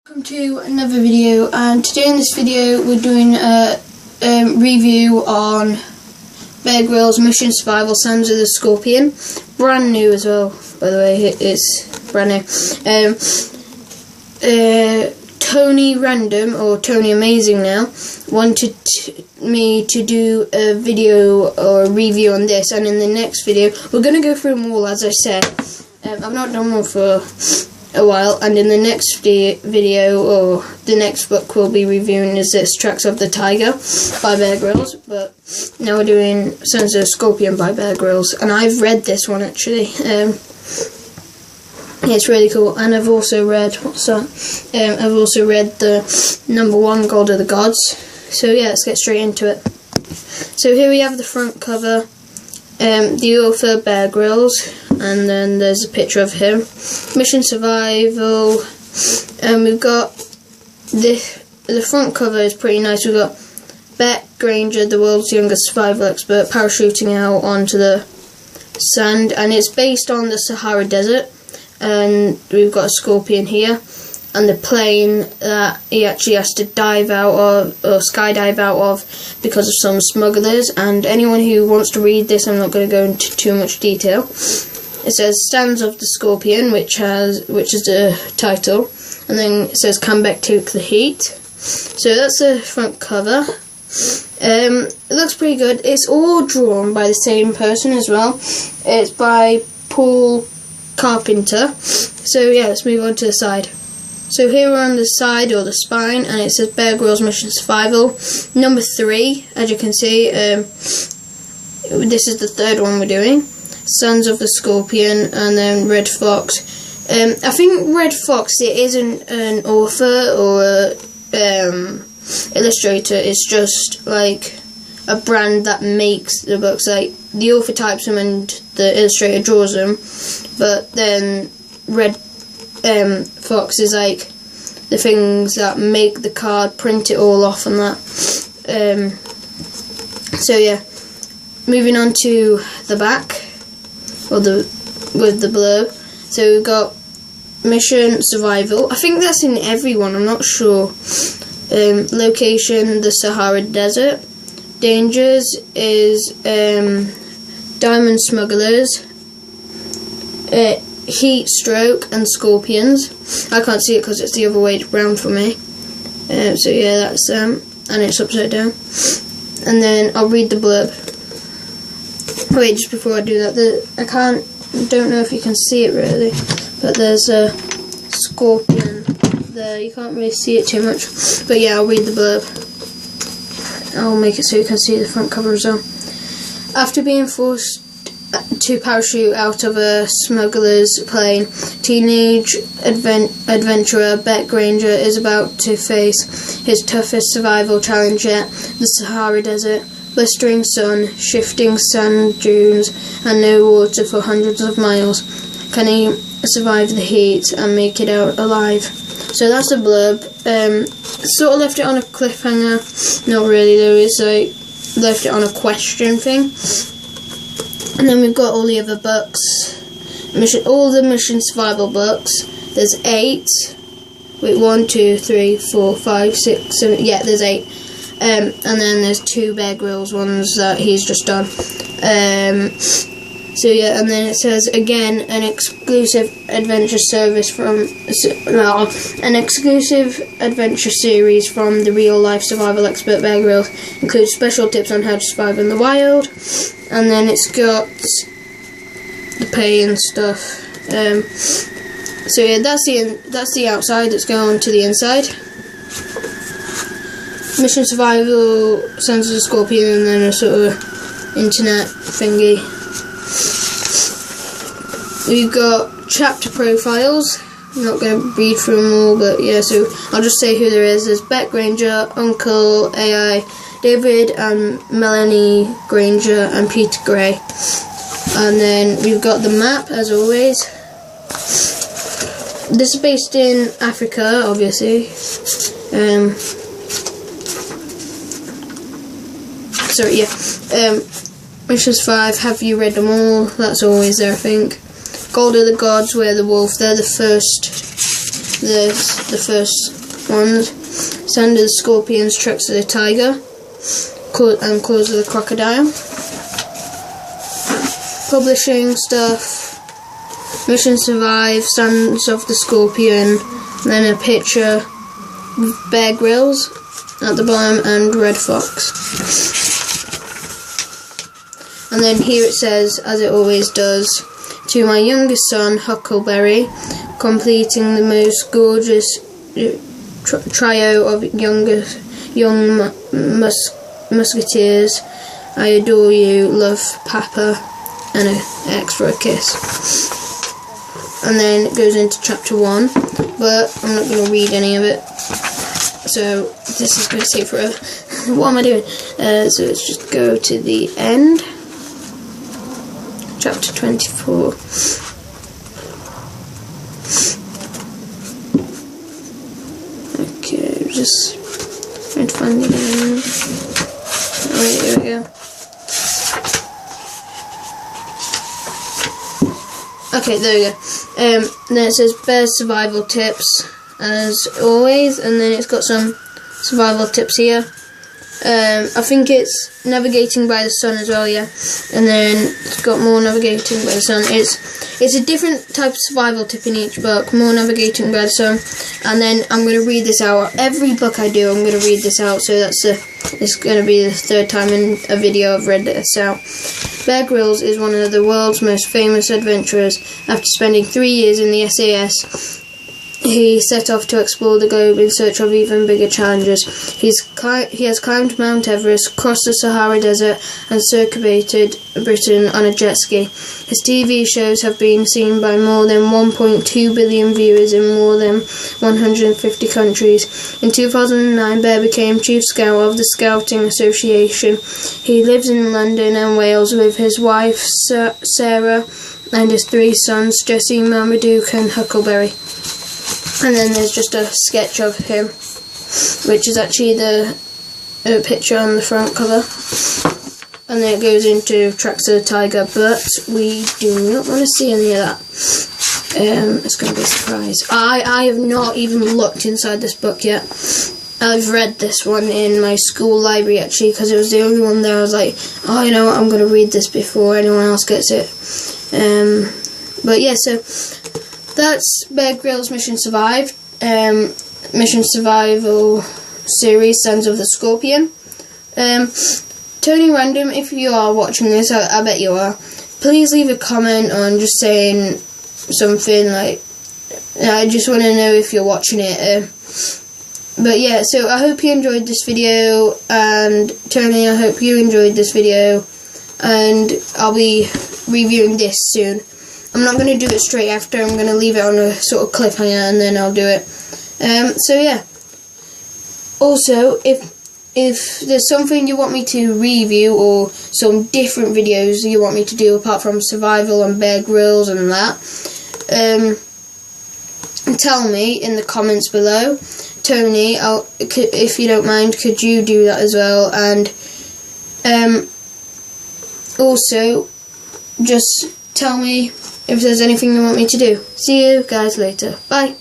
Welcome to another video, and today in this video we're doing a review on Bear Grylls Mission Survival Sands of the Scorpion. Brand new as well, by the way, it's brand new. Tony Random, or Tony Amazing now, wanted me to do a video or a review on this, and in the next video we're going to go through them all, as I said. I've not done one for a while, and in the next video, or the next book we'll be reviewing is this, Tracks of the Tiger by Bear Grylls, but now we're doing Sands of the Scorpion by Bear Grylls, and I've read this one actually. It's really cool, and I've also read, I've also read the #1 Gold of the Gods, so yeah, let's get straight into it. So here we have the front cover, the author Bear Grylls, and then there's a picture of him. Mission Survival, and we've got the front cover is pretty nice. We've got Beck Granger, the world's youngest survival expert, parachuting out onto the sand, and it's based on the Sahara Desert. And we've got a scorpion here, and the plane that he actually has to dive out of, or skydive out of, because of some smugglers. And anyone who wants to read this, I'm not going to go into too much detail. It says Sands of the Scorpion, which is the title, and then it says Come Back, Take the Heat. So that's the front cover. It looks pretty good. It's all drawn by the same person as well. It's by Paul Carpenter. So yeah, let's move on to the side. So here we're on the side, or the spine, and it says Bear Grylls Mission Survival #3. As you can see, this is the third one we're doing. Sands of the Scorpion, and then Red Fox. I think Red Fox, it isn't an author or a illustrator. It's just like a brand that makes the books. Like the author types them and the illustrator draws them, but then Red Fox is like the things that make the card, print it all off and that. So yeah, moving on to the back, or with the blurb. So we've got Mission Survival. I think that's in every one, I'm not sure. Location, the Sahara Desert. Dangers is diamond smugglers, heat stroke, and scorpions. I can't see it because it's the other way round for me. So yeah, that's and it's upside down. And then I'll read the blurb. Wait, just before I do that, don't know if you can see it really, but there's a scorpion there. You can't really see it too much, but yeah, I'll read the blurb. I'll make it so you can see the front cover as well. After being forced to parachute out of a smuggler's plane, teenage adventurer Beck Granger is about to face his toughest survival challenge yet, the Sahara Desert. Blistering sun, shifting sand dunes, and no water for hundreds of miles. Can he survive the heat and make it out alive? So that's the blurb. Sort of left it on a cliffhanger. Not really though, it's like left it on a question thing. And then we've got all the other books. All the Mission Survival books. There's 8. Wait, 1, 2, 3, 4, 5, 6, 7. Yeah, there's 8. And then there's 2 Bear Grylls ones that he's just done. So yeah, and then it says again, an exclusive adventure series from the real life survival expert Bear Grylls, includes special tips on how to survive in the wild. And then it's got the pay and stuff. So yeah, that's the outside. Let's go on to the inside. Mission Survival, Sands of the Scorpion, and then a sort of internet thingy. We've got chapter profiles. I'm not going to read through them all, but yeah, so I'll just say who there is. There's Beck Granger, Uncle AI, David and Melanie Granger, and Peter Gray. And then we've got the map, as always. This is based in Africa, obviously. Sorry, yeah. Missions 5, have you read them all? That's always there, I think. Gold of the Gods, Where the Wolf, they're the first the first ones. Sand of the Scorpions, Tracks of the Tiger, and Claws of the Crocodile. Publishing stuff, Mission Survive, Sands of the Scorpion, then a picture with Bear Grylls at the bottom and Red Fox. And then here it says, as it always does, to my youngest son, Huckleberry, completing the most gorgeous trio of young musketeers. I adore you, love, Papa, and an X for a kiss. And then it goes into chapter 1, but I'm not going to read any of it. So this is going to take forever. What am I doing? So let's just go to the end. Chapter 24. Okay, just trying to find the end. Oh, here we go. Okay, there we go. Then it says Bear Survival Tips, as always, and then it's got some survival tips here. I think it's navigating by the sun as well, yeah. And then it's got more navigating by the sun. It's a different type of survival tip in each book, more navigating by the sun. And then I'm going to read this out. Every book I do, I'm going to read this out. So it's going to be the third time in a video I've read this out. Bear Grylls is one of the world's most famous adventurers. After spending 3 years in the SAS, he set off to explore the globe in search of even bigger challenges. He has climbed Mount Everest, crossed the Sahara Desert, and circumnavigated Britain on a jet ski. His TV shows have been seen by more than 1.2 billion viewers in more than 150 countries. In 2009, Bear became Chief Scout of the Scouting Association. He lives in London and Wales with his wife Sarah and his 3 sons, Jesse, Marmaduke and Huckleberry. And then there's just a sketch of him, which is actually the picture on the front cover. And then it goes into Tracks of the Tiger, but we do not want to see any of that. It's going to be a surprise. I have not even looked inside this book yet. I've read this one in my school library, actually, because it was the only one there. I was like, oh, you know what, I'm going to read this before anyone else gets it. But yeah, so that's Bear Grylls Mission Survive, Mission Survival series, Sands of the Scorpion. Tony Random, if you are watching this, I bet you are, please leave a comment on just saying something like, I just want to know if you're watching it. But yeah, so I hope you enjoyed this video, and Tony, I hope you enjoyed this video, and I'll be reviewing this soon. I'm not going to do it straight after, I'm going to leave it on a sort of cliffhanger and then I'll do it. So yeah. Also, if there's something you want me to review or some different videos you want me to do apart from survival and Bear Grylls and that, tell me in the comments below. Tony, if you don't mind, could you do that as well? And also, just tell me if there's anything you want me to do. See you guys later. Bye.